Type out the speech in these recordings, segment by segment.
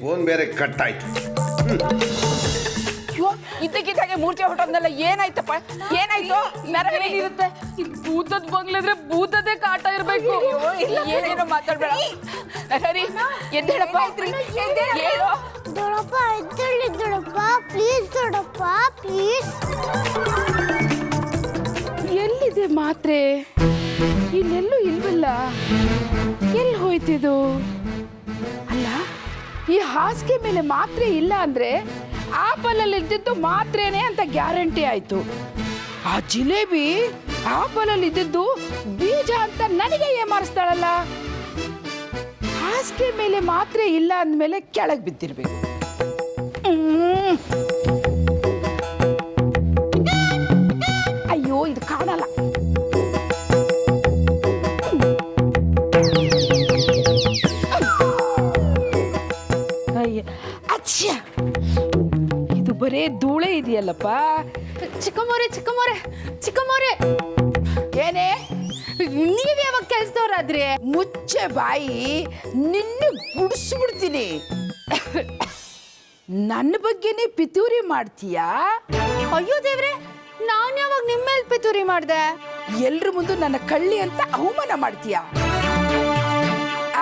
Phone ಬೇರೆ ಕಟ್ಟಾಯ್ತು. ಇದ್ದಕ್ಕಿದ್ದಾಗೆ ಮೂರ್ಛೆ ಹೊಟ್ಟೋದ್ನಲ್ಲ, ಏನಾಯ್ತಪ್ಪ? ಏನಾಯ್ತು? ಇರುತ್ತೆ ಭೂತದ ಬಂಗ್ಲದ್ರೆ ಭೂತದೇ ಕಾಟ ಇರ್ಬೇಕು. ಏನೇನೋ ಮಾತಾಡ್ಬೇಡ. ನರಹರಿ ಎದ್ದೇಳಪ್ಪ. ಹೇಳು. ದೊಡ್ಡಪ್ಪ ಎದ್ದೇಳಿ ದೊಡ್ಡಪ್ಪ, ಪ್ಲೀಸ್ ದೊಡ್ಡಪ್ಪ ಪ್ಲೀಸ್. ಎಲ್ಲಿದೆ ಮಾತ್ರೆ? ಇಲ್ಲೆಲ್ಲೂ ಇಲ್ವಲ್ಲ. ಎಲ್ಲಿ ಹೋಯ್ತಿದು? ಅಲ್ಲ, ಈ ಹಾಸಿಗೆ ಮೇಲೆ ಮಾತ್ರೆ ಇಲ್ಲ ಅಂದ್ರೆ ಆಪಲಲ್ಲಿ ಇದ್ದಿದ್ದು ಮಾತ್ರೇನೆ ಅಂತ ಗ್ಯಾರಂಟಿ ಆಯ್ತು. ಆ ಜಿಲೇಬಿ ಆಪಲಲ್ಲಿ ಇದ್ದಿದ್ದು ಬೀಜ ಅಂತ ನನಗೆ ಏಮಾರಿಸ್ತಾಳಲ್ಲ. ಹಾಸಿಗೆ ಮೇಲೆ ಮಾತ್ರೆ ಇಲ್ಲ ಅಂದ್ಮೇಲೆ ಕೆಳಗೆ ಬಿದ್ದಿರ್ಬೇಕು. ಅಯ್ಯೋ, ಇದು ಕಾಣಲ್ಲ. ಅಚ್ಚ, ಇದು ಬರೇ ಧೂಳೆ ಇದೆಯಲ್ಲಪ್ಪ. ಚಿಕ್ಕಮ್ಮೋರೆ ಏನೇ? ನೀವ್ ಯಾವಾಗ ಕೆಲ್ಸದವ್ರಾದ್ರಿ? ಮುಚ್ಚೆ ಬಾಯಿ, ನಿನ್ನ ಗುಡಿಸ್ಬಿಡ್ತೀನಿ. ನನ್ನ ಬಗ್ಗೆನೇ ಪಿತೂರಿ ಮಾಡ್ತೀಯಾ? ಅಯ್ಯೋ ದೇವ್ರೆ, ನಾನ್ ಯಾವಾಗ ನಿಮ್ಮ ಮೇಲೆ ಪಿತೂರಿ ಮಾಡ್ದೆ? ಎಲ್ರ ಮುಂದೆ ನನ್ನ ಕಳ್ಳಿ ಅಂತ ಅವಮಾನ ಮಾಡ್ತೀಯಾ?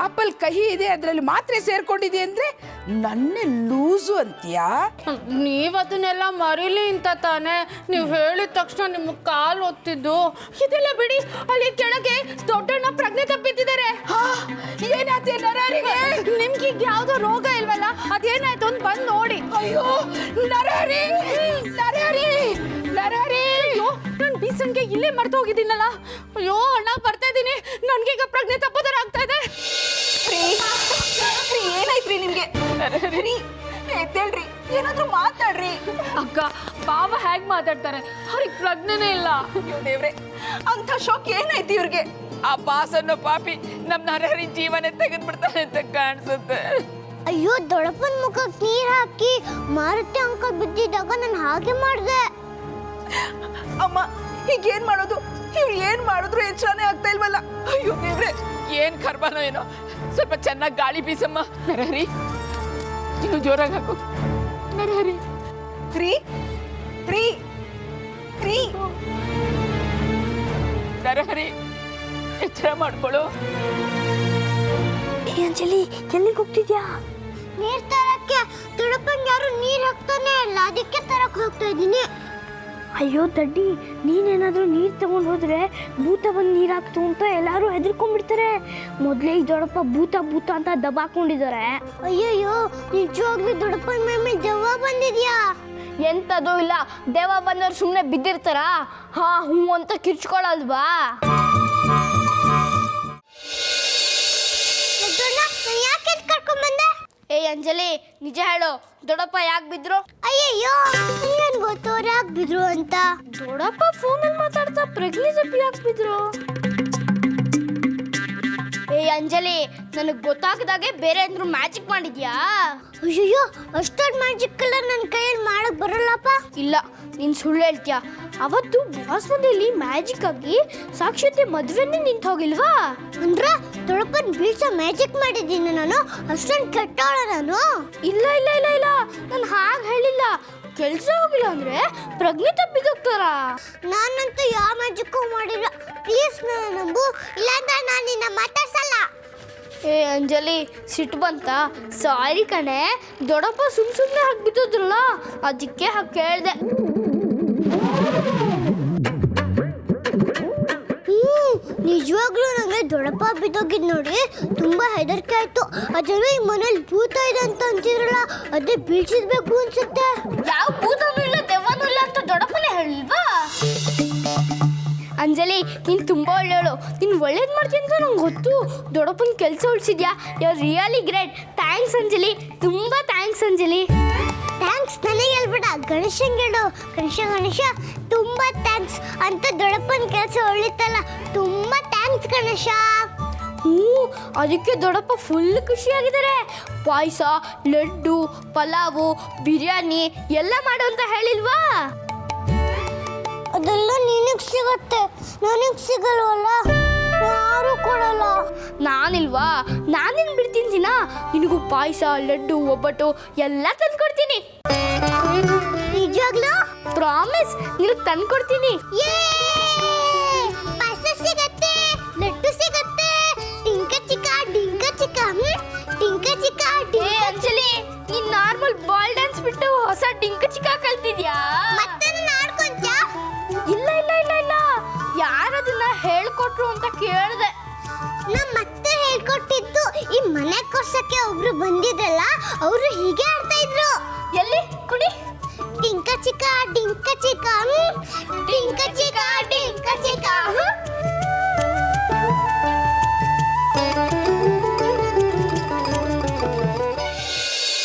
ಆಪಲ್ ಕಹಿ ಇದೆ, ಅದರಲ್ಲಿ ಮಾತ್ರೆ ಸೇರ್ಕೊಂಡಿದೆ ಅಂದ್ರೆ ನನ್ನೇ ಲೂಸು ಅಂತೀಯಾ? ನೀವ್ ಅದನ್ನೆಲ್ಲ ಮರೀಲಿ ಅಂತ ತಾನೆ ನೀವ್ ಹೇಳಿದ ತಕ್ಷಣ ನಿಮ್ ಕಾಲ್ ಒತ್ತಿದ್ದು. ಇದೆಲ್ಲ ಬಿಡಿ, ಅಲ್ಲಿ ಕೆಳಗೆ ದೊಡ್ಡಣ್ಣ ಪ್ರಜ್ಞೆ ತಪ್ಪಿದ್ದಾರೆ. ಏನಾಯ್ತು ನರಹರಿಗೆ? ನಿಮ್ಗೆ ಈಗ ಯಾವ್ದೋ ರೋಗ ಇಲ್ವಲ್ಲ, ಅದೇನಾಯ್ತು ಅಂತ ಬಂದ್ ನೋಡಿ. ಅಯ್ಯೋ ನರಹರಿ, ನರಹರಿ, ನರಹರಿ! ಅಯ್ಯೋ, ನಾನ್ ಬೀಸನ್ಗೆ ಇಲ್ಲೇ ಮರ್ತು ಹೋಗಿದ್ದೀನಲ್ಲ. ಅಯ್ಯೋ ಅಣ್ಣ, ಬರ್ತಾ ಇದ್ದೀನಿ. ನನ್ಗೀಗ ಪ್ರಜ್ಞೆ ತಪ್ಪೋದರ ಆಗ್ತಾ ಇದೆ. ಏನಾಯ್ತ್ರಿ ನಿಮ್ಗೆ? ಎದ್ದೇಳ್ರಿ, ಏನಾದ್ರೂ ಮಾತಾಡ್ರಿ. ಅಕ್ಕ, ಬಾವ ಹೇಗ್ ಮಾತಾಡ್ತಾರೆ? ಅವ್ರಿಗೆ ಪ್ರಜ್ಞೆನೇ ಇಲ್ಲ. ದೇವ್ರೆ, ಅಂತ ಶಾಕ್ ಏನಾಯ್ತು ಇವ್ರಿಗೆ? ಆ ಬಾಸ್ ಅನ್ನೋ ಪಾಪಿ ನಮ್ ನರಹರಿ ಜೀವನ ತೆಗೆದ್ಬಿಡ್ತಾನೆ ಅಂತ ಕಾಣಿಸುತ್ತೆ. ಅಯ್ಯೋ, ದೊಡ್ಡಪ್ಪನ ಮುಖಕ್ಕೆ ನೀರ್ ಹಾಕಿ ಮಾರುತಿ ಅಂಕಲ್ ಬಿದ್ದಿದ್ದಾಗ ನಾನು ಹಾಗೆ ಮಾಡಿದೆ. ಅಮ್ಮ, ಈಗ ಏನ್ ಮಾಡೋದು? ಇವ್ರು ಏನ್ ಮಾಡಿದ್ರು ಎಚ್ಚರನೇ ಆಗ್ತಾ ಇಲ್ವಲ್ಲ. ಅಯ್ಯೋ ದೇವ್ರೆ, ಏನ್ ಕರ್ಮನೋ ಏನೋ. ಸ್ವಲ್ಪ ಚೆನ್ನಾಗಿ ಗಾಳಿ ಬೀಸಮ್ಮ. ನರಹರಿ, ಇನ್ನು ಜೋರಾಗಿ ಹಾಕು. Narahari, free free free. Narahari, ಎಚ್ಚರ ಮಾಡ್ಕೊಳ್ಳು. ಅಂಜಲಿ, ಎಲ್ಲಿಗೆ ಹೋಗ್ತಿದ್ಯಾ? ನೀರ್ ತರಕ್ಕೆ. ದೊಡ್ಡಪ್ಪನ್ ಯಾರು ನೀರ್ ಹಾಕ್ತಾನೆ ಇಲ್ಲ, ಅದಕ್ಕೆ ತರಕ್ ಹೋಗ್ತಾ ಇದ್ದೀನಿ. ಅಯ್ಯೋ ದಡ್ಡಿ, ನೀನೇನಾದ್ರೂ ನೀರು ತಗೊಂಡು ಹೋದ್ರೆ ಭೂತ ಬಂದು ನೀರು ಹಾಕ್ತು ಅಂತ ಎಲ್ಲರೂ ಹೆದರ್ಕೊಂಡ್ಬಿಡ್ತಾರೆ. ಮೊದಲೇ ಈ ದೊಡ್ಡಪ್ಪ ಭೂತ ಭೂತ ಅಂತ ದಬಾಕೊಂಡಿದ್ದಾರೆ. ಅಯ್ಯಯ್ಯೋ, ನಿಜವಾಗ್ಲೂ ದೊಡ್ಡಪ್ಪನ ಮೇಲೆ ದೆವ್ವ ಬಂದಿದ್ಯಾ? ಎಂತದೂ ಇಲ್ಲ, ದೆವ್ವ ಬಂದವ್ರು ಸುಮ್ಮನೆ ಬಿದ್ದಿರ್ತಾರ? ಹಾ ಹ್ಞೂ ಅಂತ ಕಿರ್ಚ್ಕೊಳ್ಳಲ್ವಾ? ಯಾಕೆ ಕರ್ಕೊಂಡ್ ಬಂದೆ? ಏ ಅಂಜಲಿ, ನಿಜ ಹೇಳು, ದೊಡ್ಡಪ್ಪ ಯಾಕೆ ಬಿದ್ರು? ಅಯ್ಯಯ್ಯೋ, ಏನ್ ಗೊತ್ತು ಅವ್ರು ಯಾಕೆ ಬಿದ್ರು ಅಂತ? ದೊಡ್ಡಪ್ಪ ಫೋನಲ್ಲಿ ಮಾತಾಡ್ತಾ ಪ್ರಜ್ಞೆ ತಪ್ಪಿ ಯಾಕೆ ಬಿದ್ರು? ಏ ಅಂಜಲಿ, ನನಗೆ ಗೊತ್ತಾಗದಾಗೆ ಬೇರೆ ಏನಾದ್ರು ಮ್ಯಾಜಿಕ್ ಮಾಡಿದ್ಯಾ? ಅಯ್ಯಯ್ಯೋ, ಅಷ್ಟೊಂದು ಮ್ಯಾಜಿಕ್ ಎಲ್ಲ ನನ್ನ ಕೈಯಲ್ಲಿ ಮಾಡಕ್ ಬರಲ್ಲಪ್ಪ. ಇಲ್ಲ, ನೀನು ಸುಳ್ಳು ಹೇಳ್ತೀಯ. ಅವತ್ತು ಬಾಸ್ ಮನೆಯಲ್ಲಿ ಮ್ಯಾಜಿಕ್ ಆಗಿ ಸಾಕ್ಷಾತ್ ಮದುವೆನೇ ನಿಂತು ಹೋಗಿಲ್ವಾ? ಅಂದ್ರೆ ದೊಡ್ಡಪ್ಪನ ಬೀಳ್ಸೋ ಮ್ಯಾಜಿಕ್ ಮಾಡಿದ್ದೀನಿ ನಾನು? ಅಷ್ಟೊಂದು ಕೆಟ್ಟವಳ ನಾನು? ಇಲ್ಲ ಇಲ್ಲ ಇಲ್ಲ ಇಲ್ಲ, ನಾನು ಹಾಗೆ ಹೇಳಿಲ್ಲ. ಕೆಲಸ ಹೋಗಿಲ್ಲ ಅಂದ್ರೆ ಪ್ರಜ್ಞೆ ತಪ್ಪಿದೋಗ್ತಾರ? ನಾನಂತೂ ಯಾವ ಮ್ಯಾಜಿಕ್ಕೂ ಮಾಡಿಲ್ಲ. ಪ್ಲೀಸ್ ನನ್ನ ನಂಬು, ಇಲ್ಲಾಂದ್ರೆ ನಾನು ನಿನ್ನ ಮಾತಾಡ್ಸಲ್ಲ. ಏ ಅಂಜಲಿ, ಸಿಟ್ಟು ಬಂತ? ಸಾರಿ ಕಣೆ, ದೊಡ್ಡಪ್ಪ ಸುಮ್ಮನೆ ಹಾಕಿ ಬಿದ್ದೋದ್ರಲ್ಲ, ಅದಕ್ಕೆ ಹಾಕಿ ಕೇಳಿದೆ. ನಿಜವಾಗ್ಲೂ ನನಗೆ ದೊಡ್ಡಪ್ಪ ಬಿದ್ದೋಗಿದ್ ನೋಡಿ ತುಂಬಾ ಹೆದರಿಕೆ ಆಯ್ತು. ಅದನ್ನು ಈ ಮನೇಲಿ ಭೂತ ಇದೆ ಅಂತ ಅಂತಿದ್ರಲ್ಲ, ಅದೇ ಬೀಳ್ಸಿದ್ಬೇಕು ಅನ್ಸುತ್ತೆ. ಯಾವ ಭೂತನೂ ಇಲ್ಲ, ದೆವ್ವನೂ ಇಲ್ಲ ಅಂತ ದೊಡ್ಡಪ್ಪನೇ ಹೇಳಿಲ್ವಾ? ಅಂಜಲಿ, ನೀನು ತುಂಬ ಒಳ್ಳೆಯವಳು. ನೀನು ಒಳ್ಳೇದು ಮಾಡ್ತೀನಿ ಅಂತ ನಂಗೆ ಗೊತ್ತು. ದೊಡ್ಡಪ್ಪನ ಕೆಲಸ ಉಳಿಸಿದ್ಯಾ. You are really great. Thanks Anjali, ತುಂಬ ಥ್ಯಾಂಕ್ಸ್ ಅಂಜಲಿ. ಥ್ಯಾಂಕ್ಸ್ ನನಗೆ ಹೇಳ್ಬೇಡ, ಗಣೇಶಂಗೆ ಹೇಳು. ಗಣೇಶ ತುಂಬ ಥ್ಯಾಂಕ್ಸ್ ಅಂತ. ದೊಡ್ಡಪ್ಪನ ಕೆಲಸ ಉಳಿತಲ್ಲ, ತುಂಬ ಥ್ಯಾಂಕ್ಸ್ ಗಣೇಶ. ಅದಕ್ಕೆ ದೊಡ್ಡಪ್ಪ ಫುಲ್ ಖುಷಿಯಾಗಿದ್ದಾರೆ. ಪಾಯಸ, ಲಡ್ಡು, ಪಲಾವು, ಬಿರಿಯಾನಿ ಎಲ್ಲ ಮಾಡು ಅಂತ ಹೇಳಿಲ್ವಾ? ಅದೆಲ್ಲ ನಿನಗೆ ಸಿಗುತ್ತೆ, ನನಗೆ ಸಿಗಲ್ವಲ್ಲ. ಯಾರು ಕೊಡಲ್ಲ. ನಾನಿಲ್ವಾ, ನಾನೇನು ಬಿಡ್ತೀನಿ ದಿನ ನಿನಗೂ ಪಾಯಸ, ಲಡ್ಡು, ಒಬ್ಬಟ್ಟು ಎಲ್ಲ ತಂದ್ಕೊಡ್ತೀನಿ. ನಿಜವಾಗ್ಲೂ ಪ್ರಾಮಿಸ್, ನಿನಗೆ ತಂದ್ಕೊಡ್ತೀನಿ. ಪಾಯಸ ಸಿಗತ್ತೆ, ಲಡ್ಡು ಸಿಗತ್ತೆ, ಡಿಂಕ ಚಿಕ್ಕ ಡಿಂಕ ಚಿಕ್ಕ ಡಿಂಕ ಚಿಕ್ಕ. ಅಂಜಲಿ, ನೀನ್ ನಾರ್ಮಲ್ ಬಾಲ್ ಡ್ಯಾನ್ಸ್ ಬಿಟ್ಟು ಹೊಸ ಡಿಂಕ ಚಿಕ್ಕ ಕಲ್ತಿದ್ಯಾ? ಮತ್ತೆ ಆಡ್ಕೊಂತ? ಇಲ್ಲ ಇಲ್ಲ ಇಲ್ಲ ಇಲ್ಲ, ಯಾರದನ್ನ ಹೇಳ್ಕೊಟ್ರು ಅಂತ ಕೇಳಿದೆ. ಮತ್ತೆ ಹೇಳ್ಕೊಟ್ಟಿದ್ದು ಈ ಮನೆ ಕೊರ್ಸಕ್ಕೆ ಒಬ್ರು ಬಂದಿದ್ರಲ್ಲ, ಅವರು ಹೀಗೆ ಆಡ್ತಾ ಇದ್ರು. ಎಲ್ಲಿ ಕುಡಿ. ಡಿಂಕ ಚಿಕ್ಕ ಡಿಂಕ ಚಿಕ್ಕ ಡಿಂಕ ಚಿಕ್ಕ ಡಿಂಕ ಚಿಕ್ಕ.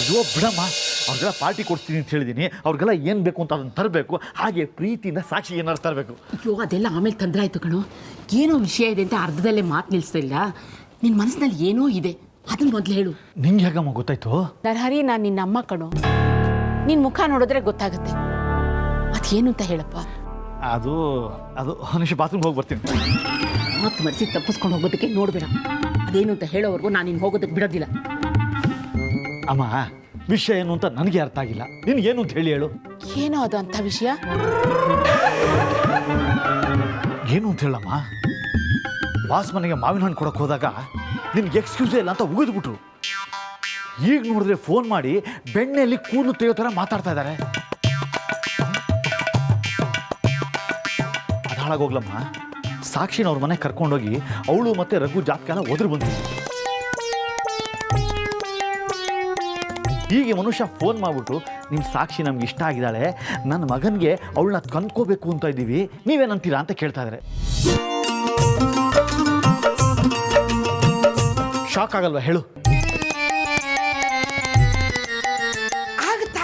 ಅಯ್ಯೋ ಬಿಡಮ್ಮ, ಅವ್ರಿಗೆಲ್ಲ ಪಾರ್ಟಿ ಕೊಡ್ತೀನಿ ಅಂತ ಹೇಳಿದ್ದೀನಿ. ಅವ್ರಿಗೆಲ್ಲ ಏನು ಬೇಕು ಅಂತ ಅದನ್ನು ತರಬೇಕು. ಹಾಗೆ ಪ್ರೀತಿಯಿಂದ ಸಾಕ್ಷಿ ಏನಾರು ತರಬೇಕು. ಅಯ್ಯೋ ಅದೆಲ್ಲ ಆಮೇಲೆ ತೊಂದರೆ ಆಯಿತು ಕಣೋ. ಏನೋ ವಿಷಯ ಇದೆ ಅಂತ ಅರ್ಧದಲ್ಲೇ ಮಾತು ನಿಲ್ಲಿಸ್ತಾ ಇಲ್ಲ. ನಿನ್ನ ಮನಸ್ಸಿನಲ್ಲಿ ಏನೋ ಇದೆ, ಅದನ್ನು ಮೊದಲು ಹೇಳು. ನಿಂಗೆ ಹೇಗಮ್ಮ ಗೊತ್ತಾಯ್ತು? ನರಹರಿ, ನಾನು ನಿನ್ನ ಅಮ್ಮ ಕಣೋ. ನಿನ್ನ ಮುಖ ನೋಡಿದ್ರೆ ಗೊತ್ತಾಗುತ್ತೆ. ಅದೇನು ಅಂತ ಹೇಳಪ್ಪ. ಅದು ಅದು ನಿಮಿಷ ಬಾತ್ರೂಮ್ಗೆ ಹೋಗಿ ಬರ್ತೀನಿ. ಮಾತು ಮರೆಸಿ ತಪ್ಪಿಸ್ಕೊಂಡು ಹೋಗೋದಕ್ಕೆ ನೋಡಬೇಡ. ಅದೇನು ಅಂತ ಹೇಳೋವರೆಗೂ ನಾನು ನಿನ್ನ ಹೋಗೋದಕ್ಕೆ ಬಿಡೋದಿಲ್ಲ. ಅಮ್ಮ, ವಿಷಯ ಏನು ಅಂತ ನನಗೆ ಅರ್ಥ ಆಗಿಲ್ಲ. ನಿನ್ಗೇನು ಅಂತ ಹೇಳು. ಏನೋ ಅದು ಅಂಥ ವಿಷಯ? ಏನು ಅಂತ ಹೇಳಮ್ಮ. ಬಾಸ್ ಮನೆಗೆ ಮಾವಿನ ಹಣ್ಣು ಕೊಡಕ್ಕೆ ಹೋದಾಗ ನಿನ್ಗೆ ಎಕ್ಸ್ಕ್ಯೂಸೇ ಇಲ್ಲ ಅಂತ ಉಗಿದ್ಬಿಟ್ರು. ಈಗ ನೋಡಿದ್ರೆ ಫೋನ್ ಮಾಡಿ ಬೆಣ್ಣೆಯಲ್ಲಿ ಕೂದಲು ತೆಗೆಯೋ ಥರ ಮಾತಾಡ್ತಾ ಇದ್ದಾರೆ. ಅದು ಹಾಳಾಗೋಗ್ಲಮ್ಮ. ಸಾಕ್ಷಿನ ಅವ್ರ ಮನೆಗೆ ಕರ್ಕೊಂಡೋಗಿ ಅವಳು ಮತ್ತೆ ರಘು ಜಾತಕನ ಒದ್ರು ಬಂದಿದ್ರು. ಹೀಗೆ ಮನುಷ್ಯ ಫೋನ್ ಮಾಡಿಬಿಟ್ಟು, ನಿಮ್ಮ ಸಾಕ್ಷಿ ನಮ್ಗೆ ಇಷ್ಟ ಆಗಿದ್ದಾಳೆ, ನನ್ನ ಮಗನಿಗೆ ಅವಳನ್ನ ಕಂದ್ಕೋಬೇಕು ಅಂತ ಇದ್ದೀವಿ, ನೀವೇನಂತೀರಾ ಅಂತ ಕೇಳ್ತಾ ಇದ್ದಾರೆ. ಶಾಕ್ ಆಗಲ್ವಾ ಹೇಳು?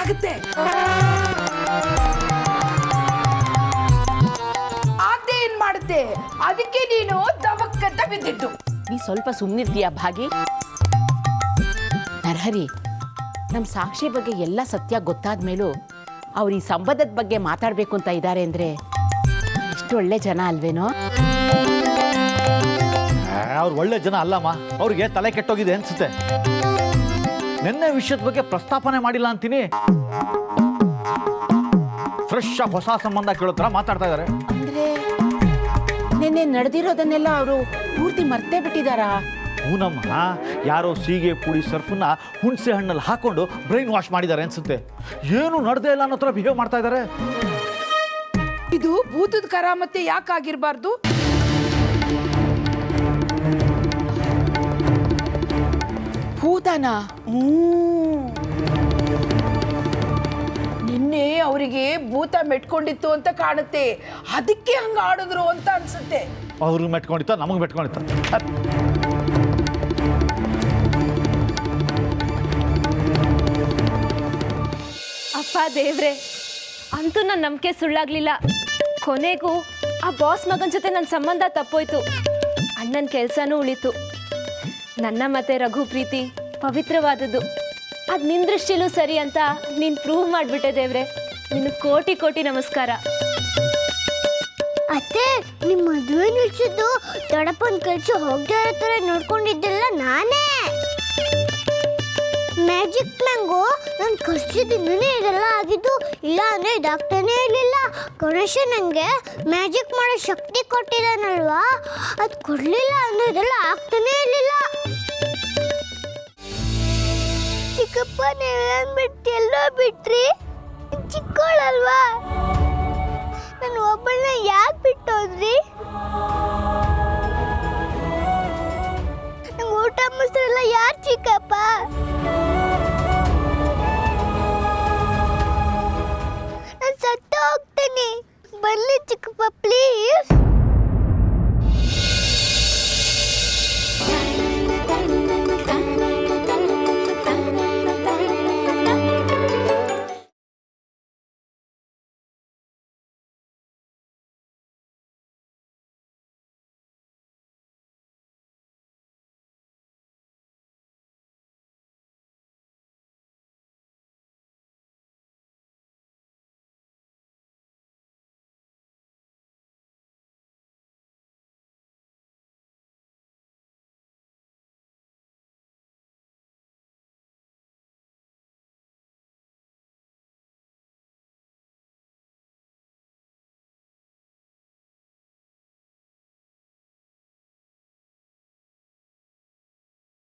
ಆಗುತ್ತೆ. ಅದೇನ್ ಮಾಡುತ್ತೆ? ಅದಕ್ಕೆ ನೀನು ದವಕ್ಕಂತ ಬಿದ್ದಿದ್ದು. ನೀ ಸ್ವಲ್ಪ ಸುಮ್ಮನಿರ್ತೀಯ ಭಾಗಿ? ನರಹರಿ, ನಮ್ಮ ಸಾಕ್ಷಿ ಬಗ್ಗೆ ಎಲ್ಲ ಸತ್ಯ ಗೊತ್ತಾದ ಮೇಲೂ ಅವ್ರು ಈ ಸಂಬಂಧದ ಬಗ್ಗೆ ಮಾತಾಡಬೇಕು ಅಂತ ಇದ್ದಾರೆ ಅಂದರೆ ಎಷ್ಟು ಒಳ್ಳೆ ಜನ ಅಲ್ವೇನೋ? ಅವ್ರು ಒಳ್ಳೆ ಜನ ಅಲ್ಲಮ್ಮ, ಅವ್ರಿಗೆ ತಲೆ ಕೆಟ್ಟೋಗಿದೆ ಅನ್ಸುತ್ತೆ. ನಿನ್ನೆ ವಿಷಯದ ಬಗ್ಗೆ ಪ್ರಸ್ತಾಪನೆ ಮಾಡಿಲ್ಲ ಅಂತೀನಿ. ಫ್ರೆಶ್ ಆಗಿ ಹೊಸ ಸಂಬಂಧ ಕೇಳೋ ಥರ ಮಾತಾಡ್ತಾ ಇದ್ದಾರೆ. ಅಂದರೆ ನಿನ್ನೆ ನಡೆದಿರೋದನ್ನೆಲ್ಲ ಅವರು ಪೂರ್ತಿ ಮರ್ತೇ ಬಿಟ್ಟಿದ್ದಾರಾ? ಹೂನಮ್ಮ, ಯಾರೋ ಸೀಗೆ ಪುಡಿ ಸರ್ಫನ್ನ ಹುಣಸೆ ಹಣ್ಣಲ್ಲಿ ಹಾಕೊಂಡು ಬ್ರೈನ್ ವಾಶ್ ಮಾಡಿದ್ದಾರೆ ಅನ್ಸುತ್ತೆ. ಏನು ನಡೆದೇ ಇಲ್ಲ ಅನ್ನೋ ಥರ ಬಿಹೇವ್ ಮಾಡ್ತಾ ಇದ್ದಾರೆ. ಇದು ಭೂತದ ಕರಾಮತ್ತೆ ಯಾಕಾಗಿರ್ಬಾರ್ದು? ಭೂತನ? ನಿನ್ನೆ ಅವರಿಗೆ ಭೂತ ಮೆಟ್ಕೊಂಡಿತ್ತು ಅಂತ ಕಾಣುತ್ತೆ, ಅದಕ್ಕೆ ಹಂಗ ಆಡಿದ್ರು ಅಂತ ಅನ್ಸುತ್ತೆ. ಅವ್ರಿಗೆ ಮೆಟ್ಕೊಂಡಿತ್ತ, ನಮಗೆ ಮೆಟ್ಕೊಂಡಿತ್ತ. ಅಪ್ಪ ದೇವ್ರೆ, ಅಂತೂ ನನ್ನ ನಂಬಿಕೆ ಸುಳ್ಳಾಗ್ಲಿಲ್ಲ. ಕೊನೆಗೂ ಆ ಬಾಸ್ ಮಗನ ಜೊತೆ ನನ್ನ ಸಂಬಂಧ ತಪ್ಪೋಯ್ತು. ಅಣ್ಣನ ಕೆಲಸನೂ ಉಳಿತು. ನನ್ನ ಮತ್ತೆ ರಘು ಪ್ರೀತಿ ಪವಿತ್ರವಾದದ್ದು. ಅದು ನಿನ್ನ ದೃಷ್ಟಿಲೂ ಸರಿ ಅಂತ ನೀನು ಪ್ರೂವ್ ಮಾಡಿಬಿಟ್ಟೆ ದೇವ್ರೆ. ನಿನಗೆ ಕೋಟಿ ಕೋಟಿ ನಮಸ್ಕಾರ. ಅತ್ತೆ, ನಿಮ್ಮ ಮದುವೆ ನಿಲ್ಸಿದ್ದು ದೊಡ್ಡಪ್ಪನ ಕೆಲಸ ಹೋಗದೆ ಇರೋ ಥರ ನೋಡ್ಕೊಂಡಿದ್ದೆಲ್ಲ ನಾನೇ. ಮ್ಯಾಜಿಕ್ ಮ್ಯಾಂಗೋ ನಾನು ಖರ್ಚಿದಿಂದನೇ ಇದೆಲ್ಲ ಆಗಿದ್ದು, ಇಲ್ಲ ಅಂದರೆ ಇದಾಗ್ತಾನೇ ಇರಲಿಲ್ಲ. ಗಣೇಶ ನನಗೆ ಮ್ಯಾಜಿಕ್ ಮಾಡೋ ಶಕ್ತಿ ಕೊಟ್ಟಿದ್ದಾನಲ್ವಾ, ಅದು ಕೊಡಲಿಲ್ಲ ಅಂದರೆ ಇದೆಲ್ಲ ಆಗ್ತಾನೇ ಇರಲಿಲ್ಲ. ಚಿಕ್ಕಪ್ಪ, ನೀವೇನು ಬಿಟ್ಟು ಎಲ್ಲೋ ಬಿಟ್ರಿ? ಚಿಕ್ಕವಳಲ್ವಾ, ನಾನು ಒಬ್ಬಳನ್ನ ಯಾಕೆ ಬಿಟ್ಟೋದ್ರಿ? ನಂಗೆ ಊಟ ಮುಸ್ರೆಲ್ಲ ಯಾರು ಚಿಕ್ಕಪ್ಪ?